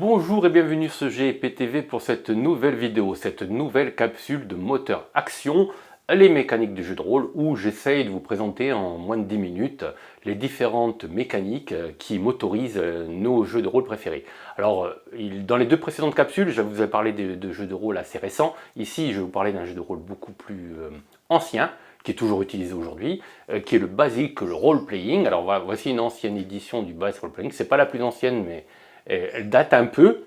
Bonjour et bienvenue sur GPTV pour cette nouvelle vidéo, cette nouvelle capsule de moteur action, les mécaniques du jeu de rôle, où j'essaye de vous présenter en moins de 10 minutes les différentes mécaniques qui motorisent nos jeux de rôle préférés. Alors, dans les deux précédentes capsules, je vous ai parlé de jeux de rôle assez récents. Ici, je vais vous parler d'un jeu de rôle beaucoup plus ancien, qui est toujours utilisé aujourd'hui, qui est le basic role-playing. Alors voici une ancienne édition du basic role-playing, c'est pas la plus ancienne, mais elle date un peu.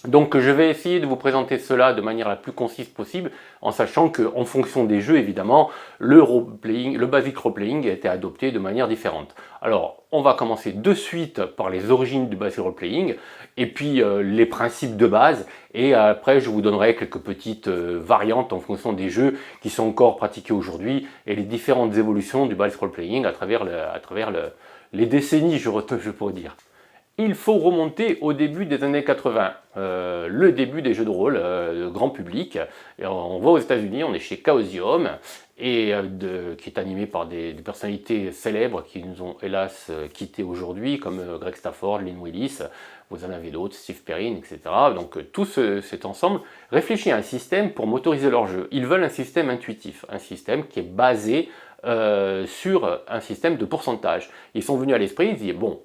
Donc je vais essayer de vous présenter cela de manière la plus concise possible, en sachant qu'en fonction des jeux, évidemment, le basic role-playing a été adopté de manière différente. Alors, on va commencer de suite par les origines du basic role-playing, et puis les principes de base, et après je vous donnerai quelques petites variantes en fonction des jeux qui sont encore pratiqués aujourd'hui, et les différentes évolutions du basic role-playing à travers les décennies, je pourrais dire. Il faut remonter au début des années 80, le début des jeux de rôle grand public. Et on va aux États-Unis, on est chez Chaosium, et qui est animé par des personnalités célèbres qui nous ont hélas quittés aujourd'hui, comme Greg Stafford, Lynn Willis, vous en avez d'autres, Steve Perrin, etc. Donc tout cet ensemble réfléchit à un système pour motoriser leur jeu. Ils veulent un système intuitif, un système qui est basé sur un système de pourcentage. Ils sont venus à l'esprit, ils disent bon,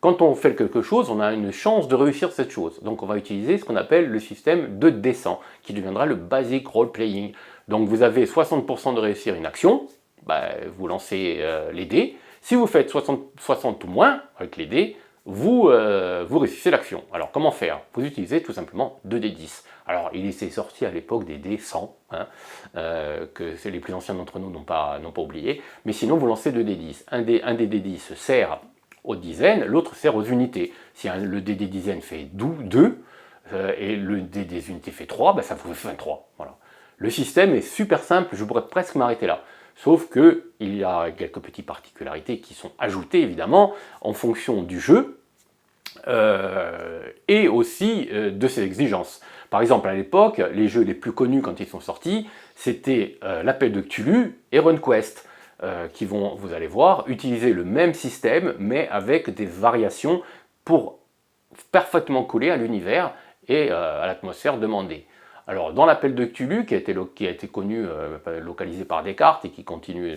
quand on fait quelque chose, on a une chance de réussir cette chose. Donc on va utiliser ce qu'on appelle le système de descent, qui deviendra le basic role-playing. Donc vous avez 60% de réussir une action, vous lancez les dés. Si vous faites 60 ou moins avec les dés, vous réussissez l'action. Alors comment faire? Vous utilisez tout simplement 2d10. Alors il s'est sorti à l'époque des dés 100, que les plus anciens d'entre nous n'ont pas oublié, mais sinon vous lancez 2d10. Un des d10 sert aux dizaines, l'autre sert aux unités. Si le dé des dizaines fait 2, et le dé des unités fait 3, ça vous fait 23. Voilà. Le système est super simple, je pourrais presque m'arrêter là. Sauf qu'il y a quelques petites particularités qui sont ajoutées évidemment en fonction du jeu et aussi de ses exigences. Par exemple, à l'époque, les jeux les plus connus quand ils sont sortis, c'était l'Appel de Cthulhu et RunQuest, qui vont, vous allez voir, utiliser le même système, mais avec des variations pour parfaitement coller à l'univers et à l'atmosphère demandée. Alors, dans l'Appel de Cthulhu, qui a été connu, localisé par Descartes et qui continue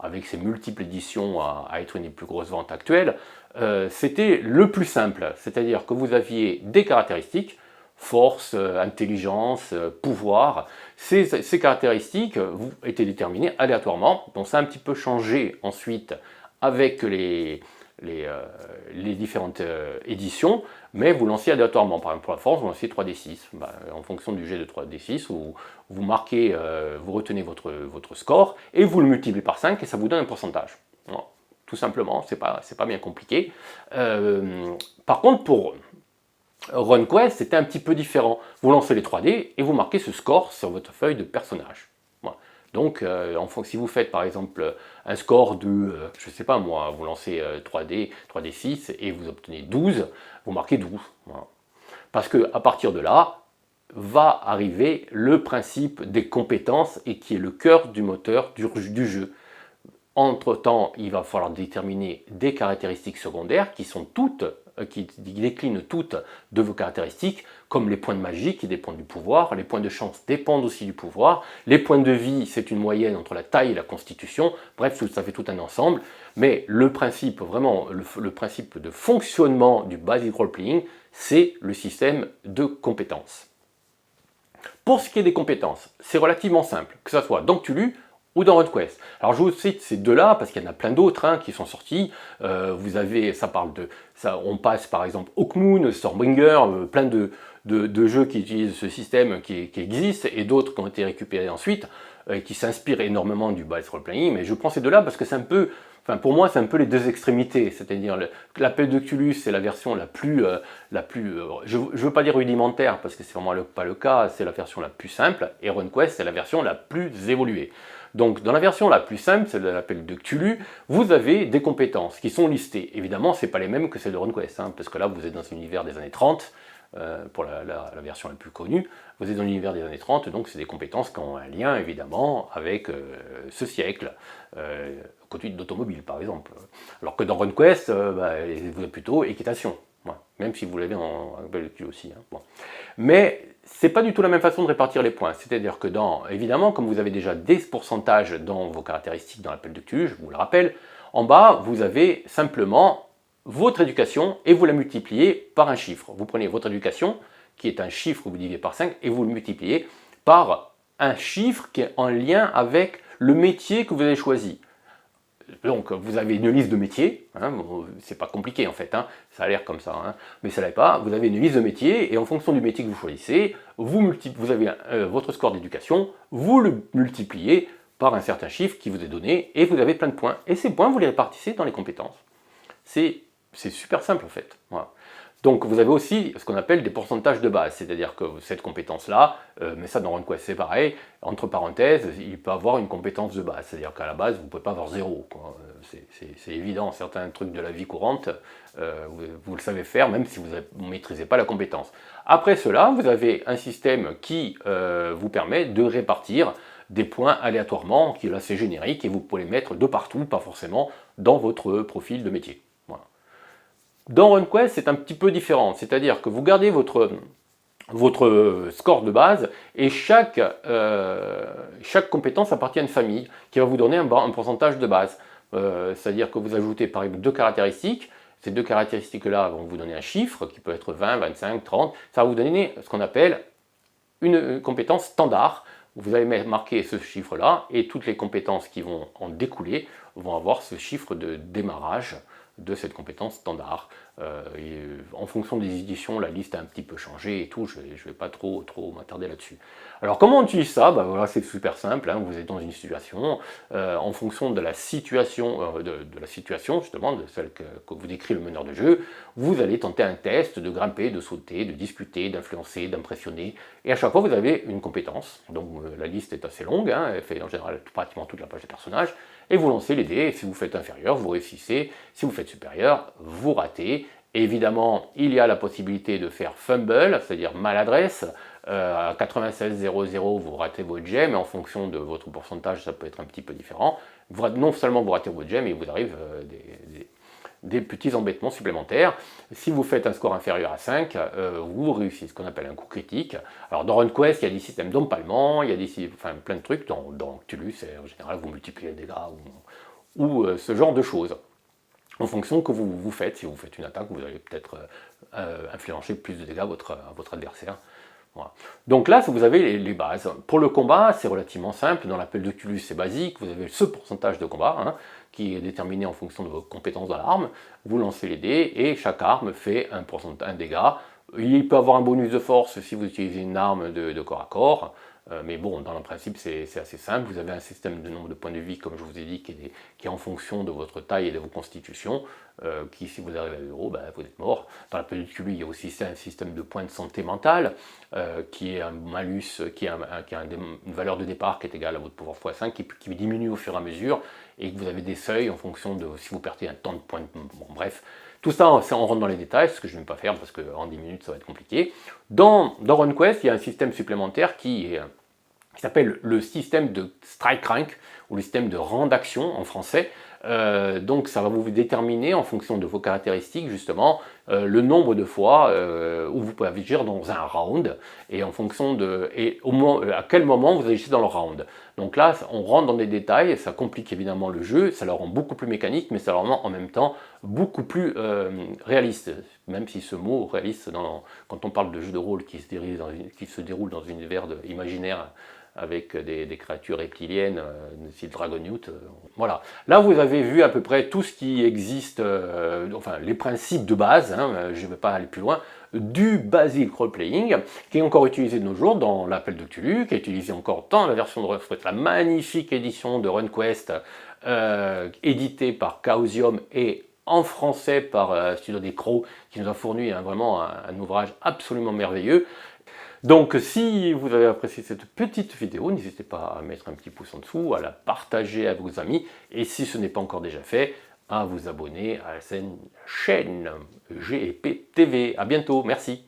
avec ses multiples éditions à être une des plus grosses ventes actuelles, c'était le plus simple, c'est-à-dire que vous aviez des caractéristiques, force, intelligence, pouvoir. Ces caractéristiques étaient déterminées aléatoirement, donc ça a un petit peu changé ensuite avec les différentes éditions, mais vous lancez aléatoirement. Par exemple, pour la force, vous lancez 3d6. En fonction du jet de 3d6, vous marquez, vous retenez votre score, et vous le multipliez par 5, et ça vous donne un pourcentage. Voilà. Tout simplement, c'est pas bien compliqué. Par contre, pour RunQuest, c'était un petit peu différent. Vous lancez les 3D, et vous marquez ce score sur votre feuille de personnage. Voilà. Donc, si vous faites par exemple un score de, je ne sais pas moi, vous lancez 3D6 et vous obtenez 12, vous marquez 12. Voilà. Parce qu'à partir de là, va arriver le principe des compétences et qui est le cœur du moteur du jeu. Entre-temps, il va falloir déterminer des caractéristiques secondaires qui déclinent toutes de vos caractéristiques, comme les points de magie qui dépendent du pouvoir, les points de chance dépendent aussi du pouvoir, les points de vie, c'est une moyenne entre la taille et la constitution, bref, ça fait tout un ensemble, mais le principe, vraiment, le principe de fonctionnement du basic role-playing, c'est le système de compétences. Pour ce qui est des compétences, c'est relativement simple, que ce soit dans Cthulhu ou dans RunQuest. Alors je vous cite ces deux-là parce qu'il y en a plein d'autres qui sont sortis. Vous avez, on passe par exemple Hawkmoon, Stormbringer, plein de jeux qui utilisent ce système qui existe et d'autres qui ont été récupérés ensuite, qui s'inspirent énormément du basic role-playing. Mais je prends ces deux-là parce que c'est un peu, pour moi, c'est un peu les deux extrémités. C'est-à-dire l'Appel de Cthulhu, c'est la version la plus, je ne veux pas dire rudimentaire parce que c'est vraiment pas le cas. C'est la version la plus simple et RunQuest, c'est la version la plus évoluée. Donc dans la version la plus simple, celle de l'Appel de Cthulhu, vous avez des compétences qui sont listées. Évidemment, ce n'est pas les mêmes que celles de RunQuest, parce que là vous êtes dans un univers des années 30, pour la version la plus connue, vous êtes dans l'univers des années 30, donc c'est des compétences qui ont un lien évidemment avec ce siècle, conduite d'automobile par exemple. Alors que dans RunQuest, vous êtes plutôt équitation. Voilà. même si vous l'avez en appel de Cthulhu aussi. Hein. Bon. Mais c'est pas du tout la même façon de répartir les points. C'est-à-dire que évidemment, comme vous avez déjà des pourcentages dans vos caractéristiques dans l'appel de Cthulhu, je vous le rappelle, en bas, vous avez simplement votre éducation et vous la multipliez par un chiffre. Vous prenez votre éducation, qui est un chiffre que vous divisez par 5, et vous le multipliez par un chiffre qui est en lien avec le métier que vous avez choisi. Donc vous avez une liste de métiers, hein, c'est pas compliqué en fait, hein, ça a l'air comme ça, hein, mais ça l'est pas. Vous avez une liste de métiers et en fonction du métier que vous choisissez, vous avez votre score d'éducation, vous le multipliez par un certain chiffre qui vous est donné et vous avez plein de points. Et ces points, vous les répartissez dans les compétences. C'est super simple en fait. Voilà. Donc vous avez aussi ce qu'on appelle des pourcentages de base, c'est-à-dire que cette compétence-là, mais ça dans RunQuest c'est pareil, entre parenthèses, il peut avoir une compétence de base, c'est-à-dire qu'à la base vous ne pouvez pas avoir 0. C'est évident, certains trucs de la vie courante, vous le savez faire même si vous ne maîtrisez pas la compétence. Après cela, vous avez un système qui vous permet de répartir des points aléatoirement, qui est assez générique, et vous pouvez les mettre de partout, pas forcément dans votre profil de métier. Dans RunQuest, c'est un petit peu différent, c'est-à-dire que vous gardez votre score de base et chaque compétence appartient à une famille qui va vous donner un pourcentage de base. C'est-à-dire que vous ajoutez par exemple 2 caractéristiques, ces 2 caractéristiques-là vont vous donner un chiffre qui peut être 20, 25, 30, ça va vous donner ce qu'on appelle une compétence standard. Vous allez marquer ce chiffre-là et toutes les compétences qui vont en découler vont avoir ce chiffre de démarrage de cette compétence standard. En fonction des éditions, la liste a un petit peu changé et tout, je ne vais pas trop m'attarder là-dessus. Alors comment on utilise ça? Voilà, c'est super simple, hein, vous êtes dans une situation, en fonction de la situation, justement, de celle que vous décrit le meneur de jeu, vous allez tenter un test de grimper, de sauter, de discuter, d'influencer, d'impressionner, et à chaque fois vous avez une compétence, donc la liste est assez longue, hein, elle fait en général pratiquement toute la page des personnages, et vous lancez les dés, et si vous faites inférieur, vous réussissez, si vous faites supérieur, vous ratez. Évidemment, il y a la possibilité de faire fumble, c'est-à-dire maladresse, à 96,00 vous ratez votre jet, mais en fonction de votre pourcentage, ça peut être un petit peu différent. Non seulement vous ratez votre jet, mais il vous arrive des petits embêtements supplémentaires. Si vous faites un score inférieur à 5, vous réussissez ce qu'on appelle un coup critique. Alors dans RunQuest, il y a des systèmes d'empalement, il y a plein de trucs. Dans Cthulhu, en général, vous multipliez les dégâts ou ce genre de choses. En fonction que vous faites, si vous faites une attaque, vous allez peut-être infliger plus de dégâts à votre adversaire. Voilà. Donc là, vous avez les bases. Pour le combat, c'est relativement simple. Dans l'appel de Cthulhu, c'est basique. Vous avez ce pourcentage de combat, hein, qui est déterminé en fonction de vos compétences dans l'arme. Vous lancez les dés et chaque arme fait un dégât. Il peut avoir un bonus de force si vous utilisez une arme de corps à corps. Mais bon, dans le principe, c'est assez simple. Vous avez un système de nombre de points de vie, comme je vous ai dit, qui est en fonction de votre taille et de vos constitutions, qui, si vous arrivez à 0, vous êtes mort. Dans la petite Cthulhu, il y a aussi un système de points de santé mentale, qui est un malus, qui a une valeur de départ qui est égale à votre pouvoir x5, qui diminue au fur et à mesure, et que vous avez des seuils en fonction de si vous perdez un temps de points. Bon, bref. Tout ça, on rentre dans les détails, ce que je ne vais pas faire parce qu'en 10 minutes, ça va être compliqué. Dans RunQuest, il y a un système supplémentaire qui s'appelle le système de strike rank, ou le système de rang d'action en français. Donc ça va vous déterminer en fonction de vos caractéristiques justement le nombre de fois où vous pouvez agir dans un round et en fonction à quel moment vous agissez dans le round. Donc là on rentre dans des détails, ça complique évidemment le jeu, ça le rend beaucoup plus mécanique, mais ça le rend en même temps beaucoup plus réaliste, même si ce mot réaliste, quand on parle de jeu de rôle qui se déroule dans un univers imaginaire avec des créatures reptiliennes, style Dragonute. Voilà. Là, vous avez vu à peu près tout ce qui existe, enfin les principes de base, hein, je ne vais pas aller plus loin, du basic role-playing, qui est encore utilisé de nos jours dans l'appel de Cthulhu, qui est utilisé encore dans la version de RunQuest, la magnifique édition de RunQuest, éditée par Chaosium et en français par Studio des Crocs, qui nous a fourni vraiment un ouvrage absolument merveilleux. Donc si vous avez apprécié cette petite vidéo, n'hésitez pas à mettre un petit pouce en dessous, à la partager à vos amis, et si ce n'est pas encore déjà fait, à vous abonner à la chaîne GEP TV. À bientôt, merci.